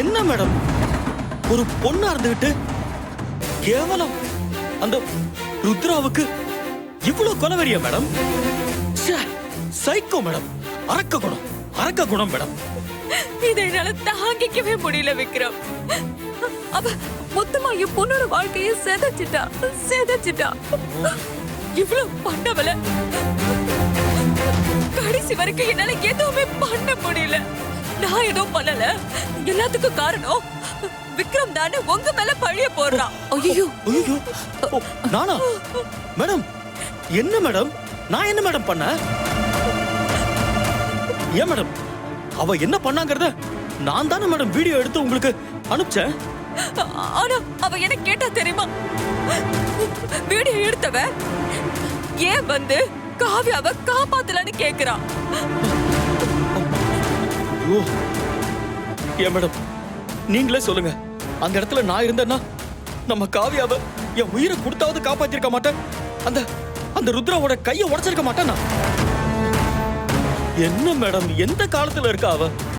என்ன மேடம், ஒரு பொண்ணா இருந்துகிட்டு கேவலம் அந்த ருத்ராவுக்கு இவ்வளவு கொலவெறியா மேடம்? சைக்கோ மேடம், அரக்க குணம் மேடம். இதை என்னால தாங்கிக்கவே முடியல விக்ரம். அவ மொத்தமா என் பொண்ணோட வாழ்க்கையை சேதச்சிட்டா. இவ்வளவு பண்ணவள கடைசி வரைக்கும் என்னால எதுவுமே பண்ண முடியல. நான் எதுவும் பண்ணல. எல்லாத்துக்கும் காரணம் விக்ரம் தானே உங்க மேல பழிய போடுறான். ஐயோ நானா? மேடம் என்ன மேடம், நான் என்ன மேடம் பண்ண? ஏன் மேடம், அவ என்ன பண்ணாங்கறத நான் தானே மேடம் வீடியோ எடுத்து உங்களுக்கு அனுப்பிச்சேன். ஆனா அவ என்ன கேட்டா தெரியுமா? வீடியோ எடுத்தவ ஏன் வந்து காவியாவை காப்பாத்தலன்னு கேக்குறான். ஏன் மேடம், நீங்களே சொல்லுங்க, அந்த இடத்துல நான் இருந்தேன்னா நம்ம காவியாவை என் உயிரை கொடுத்தாவது காப்பாத்திருக்க மாட்டேன். அந்த ருத்ராவோட கையை உடைச்சிருக்க மாட்டேன். என்ன மேடம், எந்த காலத்துல இருக்கா அவ?